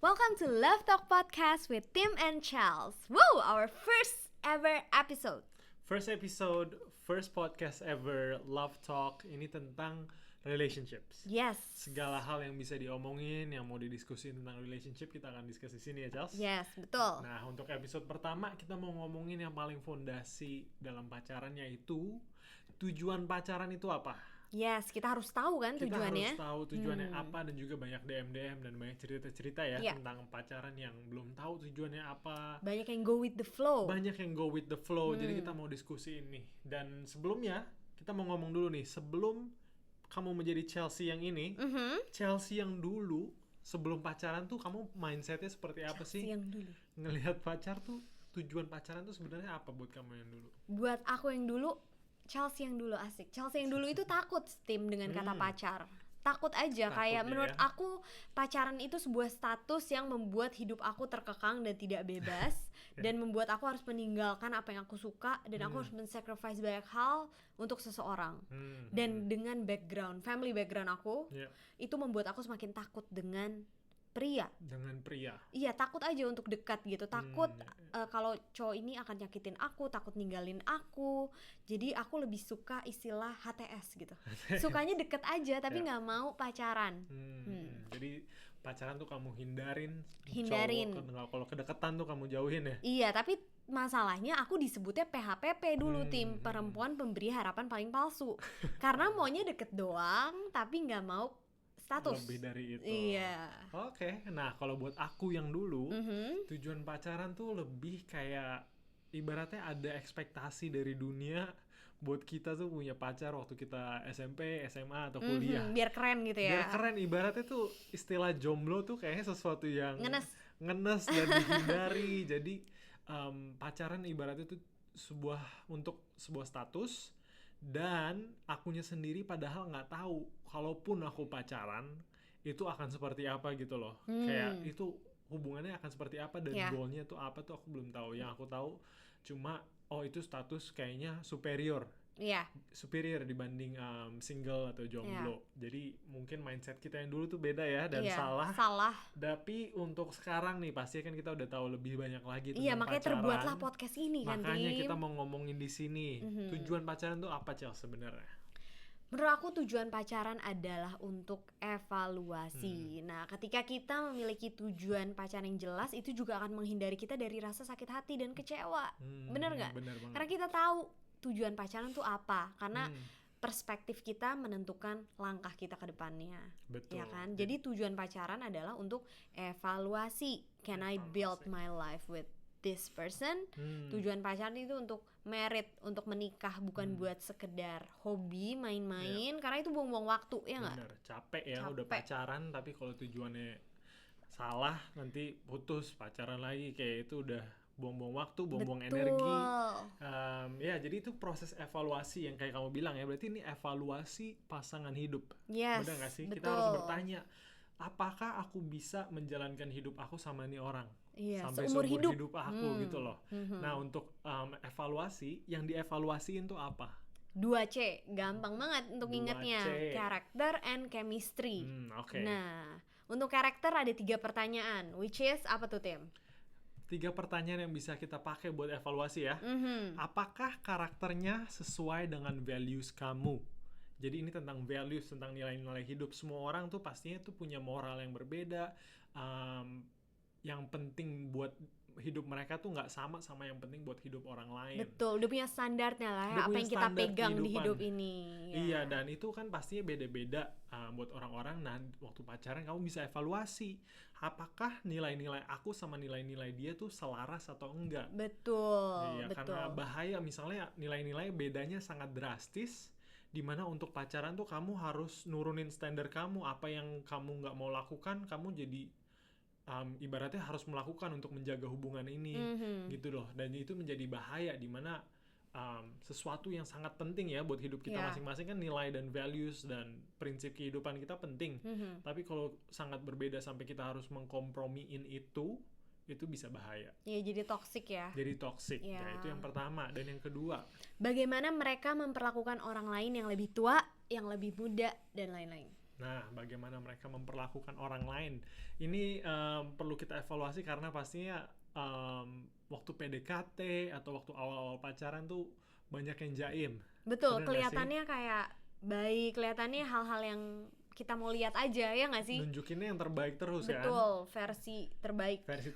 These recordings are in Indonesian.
Welcome to Love Talk Podcast with Tim and Charles. Woo! Our first ever episode. First episode, first podcast ever, Love Talk. Ini tentang relationships. Yes. Segala hal yang bisa diomongin, yang mau didiskusin tentang relationship, kita akan diskusi di sini ya, Charles. Yes, betul. Nah, untuk episode pertama, kita mau ngomongin yang paling fondasi dalam pacaran, yaitu tujuan pacaran itu apa? Yes, kita harus tahu kan tujuannya. Kita harus tahu tujuannya apa, dan juga banyak DM dan banyak cerita-cerita ya tentang pacaran yang belum tahu tujuannya apa. Banyak yang go with the flow. Jadi kita mau diskusi ini. Dan sebelumnya, kita mau ngomong dulu nih, sebelum kamu menjadi Chelsea yang ini, Chelsea yang dulu, sebelum pacaran tuh kamu mindsetnya seperti apa Chelsea sih? yang dulu. Ngelihat pacar tuh, tujuan pacaran tuh sebenarnya apa buat kamu yang dulu? Buat aku yang dulu, Chelsea yang dulu asik. Chelsea yang dulu itu takut Tim dengan kata pacar. Takut aja, kayak menurut aku pacaran itu sebuah status yang membuat hidup aku terkekang dan tidak bebas dan membuat aku harus meninggalkan apa yang aku suka dan aku harus men-sacrifice banyak hal untuk seseorang. Dan dengan family background aku, itu membuat aku semakin takut dengan pria. Iya, takut aja untuk dekat gitu. Takut kalau cowok ini akan nyakitin aku, takut ninggalin aku. Jadi aku lebih suka istilah HTS gitu. Sukanya deket aja tapi nggak mau pacaran. Jadi pacaran tuh kamu hindarin. Kalau kedekatan tuh kamu jauhin ya. Iya, tapi masalahnya aku disebutnya PHPP dulu Tim, perempuan pemberi harapan paling palsu. Karena maunya deket doang tapi nggak mau status. Lebih dari itu. Iya. Oke. Nah, kalau buat aku yang dulu, tujuan pacaran tuh lebih kayak ibaratnya ada ekspektasi dari dunia buat kita tuh punya pacar waktu kita SMP, SMA atau kuliah. Biar keren gitu ya. Biar keren, ibaratnya tuh istilah jomblo tuh kayaknya sesuatu yang ngenes dan dihindari. Jadi pacaran ibaratnya tuh sebuah status. Dan akunya sendiri padahal nggak tahu kalaupun aku pacaran itu akan seperti apa gitu loh. Kayak itu hubungannya akan seperti apa dan goalnya tuh apa tuh aku belum tahu. Yang aku tahu cuma itu status kayaknya superior dibanding single atau jomblo. Jadi mungkin mindset kita yang dulu tuh beda ya dan salah. Tapi untuk sekarang nih pasti kan kita udah tahu lebih banyak lagi tentang makanya pacaran. Terbuatlah podcast ini kan. Makanya kita mau ngomongin di sini. Tujuan pacaran tuh apa, Cel, sebenarnya? Menurut aku tujuan pacaran adalah untuk evaluasi. Nah, ketika kita memiliki tujuan pacaran yang jelas, itu juga akan menghindari kita dari rasa sakit hati dan kecewa. Bener nggak? Bener banget. Karena kita tahu tujuan pacaran tuh apa. Karena perspektif kita menentukan langkah kita ke depannya. Betul. Ya kan? Jadi tujuan pacaran adalah untuk evaluasi. Can I build my life with this person? Tujuan pacaran itu untuk married, untuk menikah, bukan buat sekedar hobi main-main, karena itu buang-buang waktu, ya nggak? Bener, capek ya udah pacaran, tapi kalau tujuannya salah nanti putus, pacaran lagi, kayak itu udah buang-buang waktu, buang-buang energi. Jadi itu proses evaluasi yang kayak kamu bilang ya, berarti ini evaluasi pasangan hidup. Yes, bener nggak sih? betul. Kita harus bertanya, apakah aku bisa menjalankan hidup aku sama nih orang? Sampai seumur hidup aku gitu loh. Nah, untuk evaluasi, yang dievaluasiin tuh apa? 2C, gampang banget untuk ingatnya. Character and chemistry. Okay. Nah, untuk karakter ada 3 pertanyaan, which is apa tuh, Tim? 3 pertanyaan yang bisa kita pakai buat evaluasi ya. Apakah karakternya sesuai dengan values kamu? Jadi ini tentang values, tentang nilai-nilai hidup. Semua orang tuh pastinya tuh punya moral yang berbeda. Yang penting buat hidup mereka tuh nggak sama yang penting buat hidup orang lain. Betul, udah punya standarnya lah ya, apa yang kita pegang kehidupan di hidup ini. Iya, dan itu kan pastinya beda-beda buat orang-orang. Nah, waktu pacaran kamu bisa evaluasi apakah nilai-nilai aku sama nilai-nilai dia tuh selaras atau enggak. Betul. Iya, karena bahaya misalnya nilai-nilai bedanya sangat drastis, dimana untuk pacaran tuh kamu harus nurunin standar kamu, apa yang kamu nggak mau lakukan kamu jadi ibaratnya harus melakukan untuk menjaga hubungan ini, gitu loh. Dan itu menjadi bahaya, dimana sesuatu yang sangat penting ya buat hidup kita masing-masing kan nilai dan values dan prinsip kehidupan kita penting. Tapi kalau sangat berbeda sampai kita harus mengkompromiin itu bisa bahaya. Iya, jadi toksik ya. Jadi toksik. Ya, itu yang pertama. Dan yang kedua, bagaimana mereka memperlakukan orang lain yang lebih tua, yang lebih muda, dan lain-lain. Nah, bagaimana mereka memperlakukan orang lain. Ini perlu kita evaluasi karena pastinya waktu PDKT atau waktu awal-awal pacaran tuh banyak yang jaim. Betul, kelihatannya kayak baik, kelihatannya hal-hal yang kita mau lihat aja, ya nggak sih? Nunjukinnya yang terbaik terus. Betul, kan? Betul, versi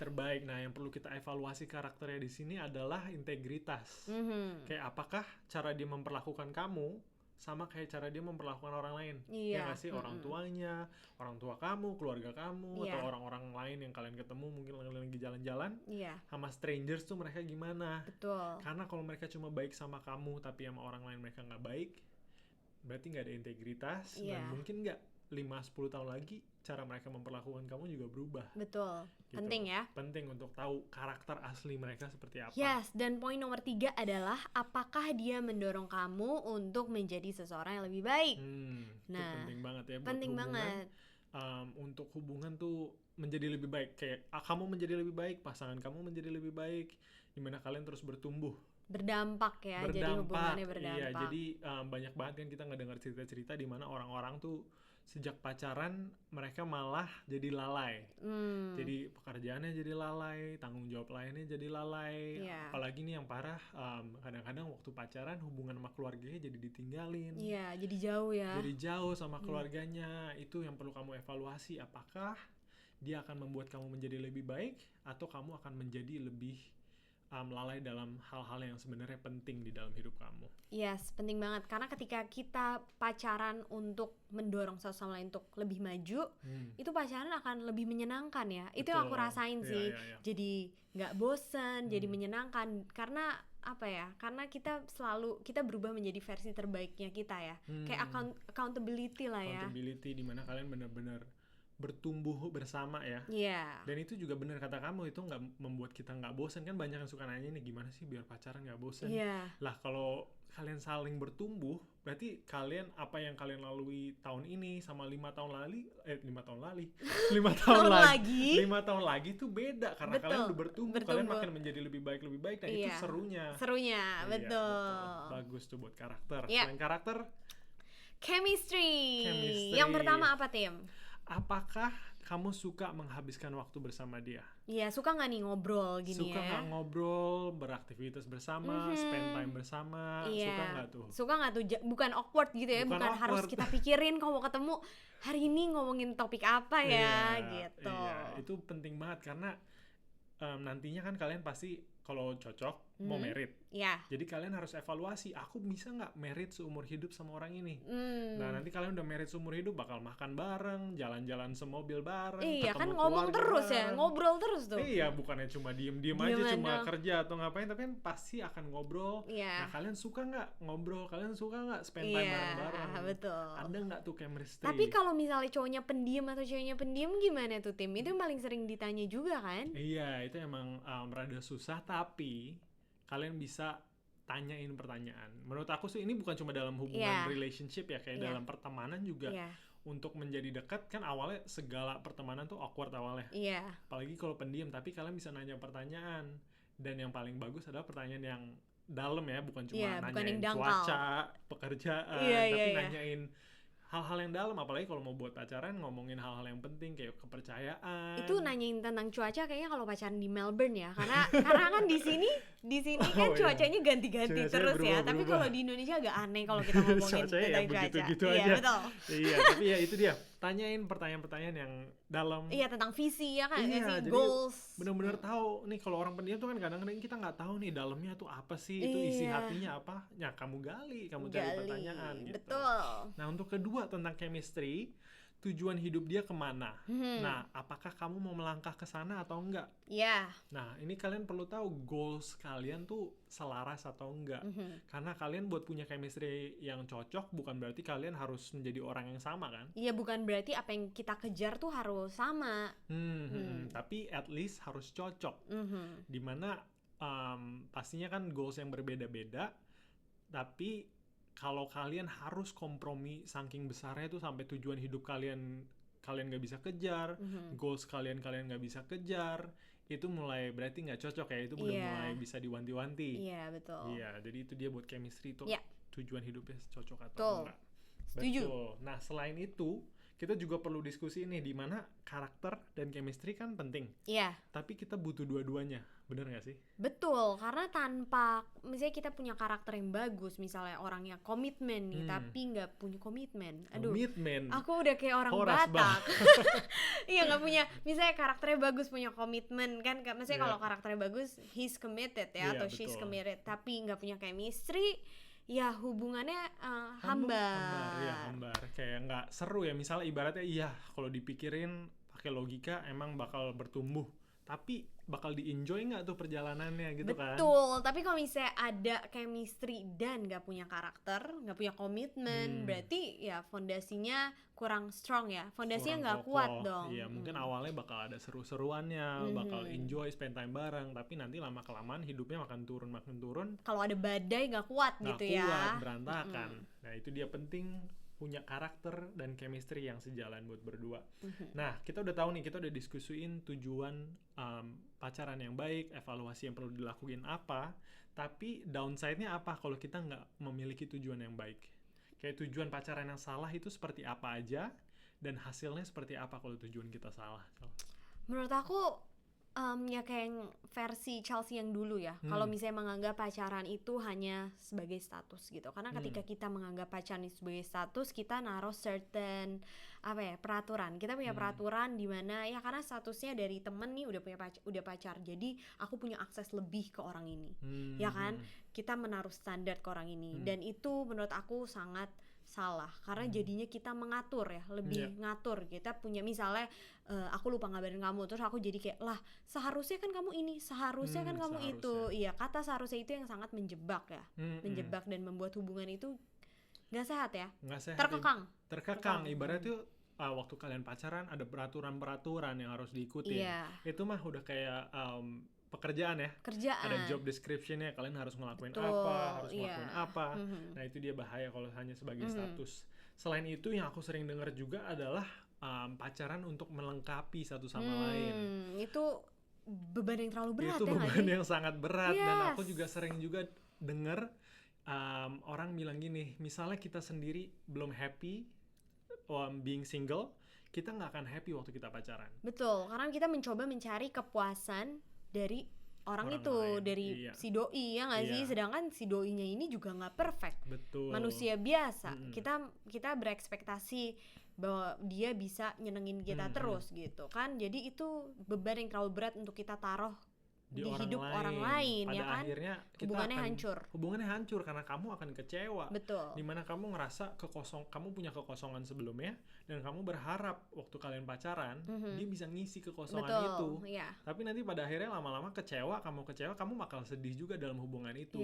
terbaik. Nah, yang perlu kita evaluasi karakternya di sini adalah integritas. Kayak apakah cara dia memperlakukan kamu sama kayak cara dia memperlakukan orang lain. Ya nggak sih? Orang tuanya, orang tua kamu, keluarga kamu, atau orang-orang lain yang kalian ketemu mungkin lagi jalan-jalan, sama strangers tuh mereka gimana. Betul. Karena kalau mereka cuma baik sama kamu tapi sama orang lain mereka nggak baik, berarti nggak ada integritas. Dan mungkin nggak 5-10 tahun lagi cara mereka memperlakukan kamu juga berubah. Betul, gitu. Penting ya. Penting untuk tahu karakter asli mereka seperti apa. Yes, dan poin nomor 3 adalah apakah dia mendorong kamu untuk menjadi seseorang yang lebih baik. Nah, itu penting banget ya. Penting banget. Untuk hubungan tuh menjadi lebih baik. Kayak kamu menjadi lebih baik, pasangan kamu menjadi lebih baik, dimana kalian terus bertumbuh. Berdampak ya, jadi hubungannya berdampak. Iya, jadi banyak banget kan kita ngedengar cerita-cerita di mana orang-orang tuh sejak pacaran mereka malah jadi lalai. Jadi pekerjaannya jadi lalai, tanggung jawab lainnya jadi lalai. Apalagi nih yang parah, kadang-kadang waktu pacaran hubungan sama keluarganya jadi ditinggalin. Iya, jadi jauh ya. Jadi jauh sama keluarganya. Itu yang perlu kamu evaluasi. Apakah dia akan membuat kamu menjadi lebih baik atau kamu akan menjadi lebih lalai dalam hal-hal yang sebenarnya penting di dalam hidup kamu. Yes, penting banget. Karena ketika kita pacaran untuk mendorong satu sama lain untuk lebih maju, itu pacaran akan lebih menyenangkan ya. Betul. Itu yang aku rasain sih. Jadi nggak bosen, jadi menyenangkan. Karena apa ya? Karena kita berubah menjadi versi terbaiknya kita ya. Kayak accountability lah ya. Accountability dimana kalian benar-benar bertumbuh bersama ya. Dan itu juga benar kata kamu, itu nggak membuat kita nggak bosan. Kan banyak yang suka nanya nih, gimana sih biar pacaran nggak bosan. Lah kalau kalian saling bertumbuh, berarti kalian apa yang kalian lalui tahun ini sama 5 tahun lagi tuh beda karena kalian udah bertumbuh. Kalian makin menjadi lebih baik dan itu serunya. Betul. Bagus tuh buat karakter. Selain karakter, chemistry. Yang pertama apa, Tim? Apakah kamu suka menghabiskan waktu bersama dia? Iya, suka nggak nih ngobrol gini suka nggak ngobrol, beraktivitas bersama, spend time bersama, suka nggak tuh? Suka nggak tuh? Bukan awkward gitu ya, bukan harus kita pikirin kalau mau ketemu hari ini ngomongin topik apa ya, gitu. Iya, itu penting banget karena nantinya kan kalian pasti kalau cocok mau merit. Jadi kalian harus evaluasi, aku bisa nggak merit seumur hidup sama orang ini. Nah nanti kalian udah merit seumur hidup bakal makan bareng, jalan-jalan semobil bareng. Iya kan ngomong terus bareng. Ya, ngobrol terus tuh. Iya, bukannya cuma diem aja cuma kerja atau ngapain, tapi kan pasti akan ngobrol. Nah kalian suka nggak ngobrol, kalian suka nggak spend time bareng-bareng. Betul. Ada nggak tuh chemistry? Tapi kalau misalnya cowoknya pendiam atau ceweknya pendiam gimana tuh, Tim? Itu yang paling sering ditanya juga kan? Iya, itu emang rada susah, tapi kalian bisa tanyain pertanyaan. Menurut aku sih ini bukan cuma dalam hubungan relationship ya, kayak dalam pertemanan juga. Untuk menjadi dekat kan awalnya segala pertemanan tuh awkward awalnya. Apalagi kalau pendiam, tapi kalian bisa nanya pertanyaan. Dan yang paling bagus adalah pertanyaan yang dalam ya, bukan cuma nanyain cuaca, pekerjaan, tapi nanyain hal-hal yang dalam. Apalagi kalau mau buat pacaran ngomongin hal-hal yang penting kayak kepercayaan. Itu nanyain tentang cuaca kayaknya kalau pacaran di Melbourne ya, karena kan di sini kan cuacanya ganti-ganti terus ya. Tapi kalau di Indonesia agak aneh kalau kita ngomongin tentang cuaca. Begitu aja. Betul. Iya, tapi ya itu dia. Tanyain pertanyaan-pertanyaan yang dalam. Iya, tentang visi ya kan, jadi goals. Bener-bener tahu nih. Kalau orang pendiam tuh kan kadang-kadang kita nggak tahu nih dalamnya tuh apa sih, itu isi hatinya apa. Ya kamu gali cari pertanyaan gitu. Betul. Nah untuk kedua tentang chemistry, tujuan hidup dia kemana? Nah, apakah kamu mau melangkah ke sana atau enggak? Nah, ini kalian perlu tahu goals kalian tuh selaras atau enggak. Karena kalian buat punya chemistry yang cocok bukan berarti kalian harus menjadi orang yang sama kan? Iya, bukan berarti apa yang kita kejar tuh harus sama. Tapi at least harus cocok. Dimana pastinya kan goals yang berbeda-beda, tapi kalau kalian harus kompromi saking besarnya tuh sampai tujuan hidup kalian nggak bisa kejar, goals kalian nggak bisa kejar, itu mulai berarti nggak cocok ya, itu udah mulai bisa diwanti-wanti. Iya, betul. Iya, jadi itu dia buat chemistry tuh tujuan hidupnya cocok atau enggak. Setuju. Betul. Nah selain itu kita juga perlu diskusi nih, di mana karakter dan chemistry kan penting. Iya. Tapi kita butuh dua-duanya, bener gak sih? Betul, karena tanpa misalnya kita punya karakter yang bagus, misalnya orangnya komitmen nih, tapi nggak punya komitmen. Aduh, aku udah kayak orang Batak. Iya, nggak punya, misalnya karakternya bagus, punya komitmen kan, misalnya kalau karakternya bagus, he's committed ya, atau she's committed, tapi nggak punya chemistry, ya hubungannya hambar. Kayak nggak seru ya. Misalnya ibaratnya kalau dipikirin pakai logika emang bakal bertumbuh, tapi bakal di-enjoy nggak tuh perjalanannya gitu. Kan? Betul, tapi kalau misalnya ada chemistry dan nggak punya karakter, nggak punya komitmen, berarti ya fondasinya kurang strong ya, fondasinya nggak kuat dong. Iya, mungkin awalnya bakal ada seru-seruannya, bakal enjoy spend time bareng, tapi nanti lama-kelamaan hidupnya makin turun. Kalau ada badai nggak kuat gitu ya. Nggak kuat, berantakan. Nah itu dia, penting punya karakter dan chemistry yang sejalan buat berdua. Nah, kita udah tahu nih, kita udah diskusiin tujuan pacaran yang baik, evaluasi yang perlu dilakuin apa, tapi downside-nya apa kalau kita nggak memiliki tujuan yang baik. Kayak tujuan pacaran yang salah itu seperti apa aja, dan hasilnya seperti apa kalau tujuan kita salah. Menurut aku ya kayak versi Chelsea yang dulu ya. Kalau misalnya menganggap pacaran itu hanya sebagai status gitu. Karena ketika kita menganggap pacaran itu sebagai status, kita naruh certain peraturan. Kita punya peraturan di mana ya karena statusnya dari temen nih udah pacar. Jadi aku punya akses lebih ke orang ini. Ya kan? Kita menaruh standar ke orang ini, dan itu menurut aku sangat salah, karena jadinya kita mengatur ya, lebih ngatur. Kita punya misalnya aku lupa ngabarin kamu, terus aku jadi kayak lah seharusnya kan kamu ini, seharusnya kan kamu itu. Iya, kata seharusnya itu yang sangat menjebak ya, menjebak dan membuat hubungan itu nggak sehat ya, terkekang. Ibaratnya tuh waktu kalian pacaran ada peraturan yang harus diikuti. Itu mah udah kayak pekerjaan ya, ada job description-nya, kalian harus ngelakuin apa, harus ngelakuin apa. Nah itu dia bahaya kalau hanya sebagai status. Selain itu yang aku sering dengar juga adalah pacaran untuk melengkapi satu sama lain. Itu beban yang terlalu berat. Itu beban yang sangat berat. Dan aku juga sering juga dengar orang bilang gini, misalnya kita sendiri belum happy being single, kita nggak akan happy waktu kita pacaran. Betul, karena kita mencoba mencari kepuasan dari orang itu lain. Dari si doi ya nggak sih, sedangkan si doinya ini juga nggak perfect. Betul. Manusia biasa. Kita berekspektasi bahwa dia bisa nyenengin kita terus gitu kan, jadi itu beban yang terlalu berat untuk kita taruh di hidup orang lain. Pada ya kan, akhirnya hubungannya hancur karena kamu akan kecewa. Betul. Dimana kamu ngerasa kamu punya kekosongan sebelumnya, dan kamu berharap waktu kalian pacaran dia bisa ngisi kekosongan itu. Tapi nanti pada akhirnya lama-lama kamu bakal sedih juga dalam hubungan itu.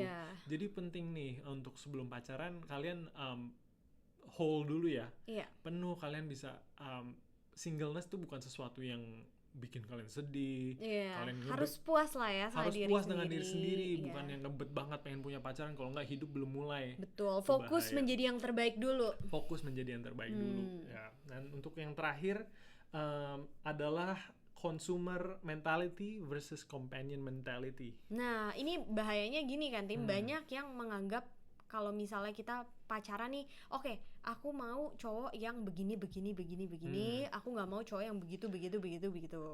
Jadi penting nih untuk sebelum pacaran kalian hold dulu ya, penuh. Kalian bisa singleness tuh bukan sesuatu yang bikin kalian sedih. Kalian harus puas lah ya sama diri sendiri. Harus puas dengan diri sendiri, bukan yang ngebet banget pengen punya pacaran, kalau nggak hidup belum mulai. Betul, fokus menjadi yang terbaik dulu. Ya. Dan untuk yang terakhir adalah consumer mentality versus companion mentality. Nah, ini bahayanya gini kan, Tim. Banyak yang menganggap kalau misalnya kita pacaran nih, oke, aku mau cowok yang begini, aku nggak mau cowok yang begitu.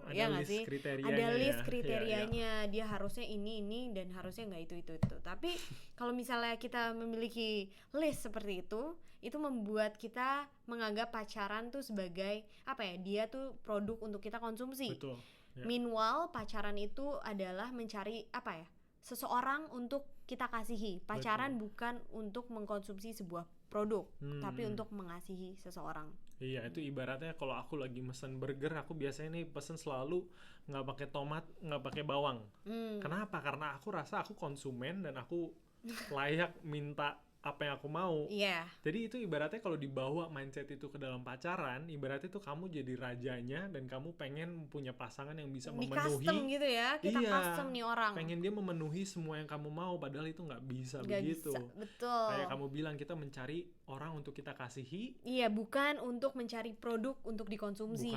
Ada list kriterianya. Ada list kriterianya, dia harusnya ini dan harusnya nggak itu. Tapi kalau misalnya kita memiliki list seperti itu membuat kita menganggap pacaran tuh sebagai dia tuh produk untuk kita konsumsi. Betul. Meanwhile, pacaran itu adalah mencari seseorang untuk kita kasihi. Pacaran bukan untuk mengkonsumsi sebuah produk, tapi untuk mengasihi seseorang. Iya, itu ibaratnya kalau aku lagi mesen burger, aku biasanya nih pesen selalu nggak pakai tomat, nggak pakai bawang. Kenapa? Karena aku rasa aku konsumen dan aku layak minta apa yang aku mau. Jadi itu ibaratnya kalau dibawa mindset itu ke dalam pacaran, ibaratnya itu kamu jadi rajanya dan kamu pengen punya pasangan yang bisa memenuhi. Custom gitu ya, kita custom nih orang. Pengen dia memenuhi semua yang kamu mau, padahal itu nggak bisa begitu. Betul. Kayak kamu bilang, kita mencari orang untuk kita kasihi. Iya, bukan untuk mencari produk untuk dikonsumsi.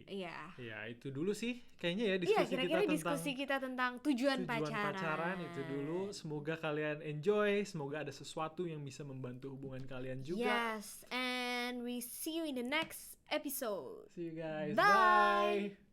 Iya, itu dulu sih kayaknya ya diskusi kira-kira diskusi kita tentang tujuan pacaran itu dulu. Semoga kalian kalian enjoy, semoga ada sesuatu yang bisa membantu hubungan kalian juga. Yes, and we see you in the next episode. See you guys. Bye. Bye.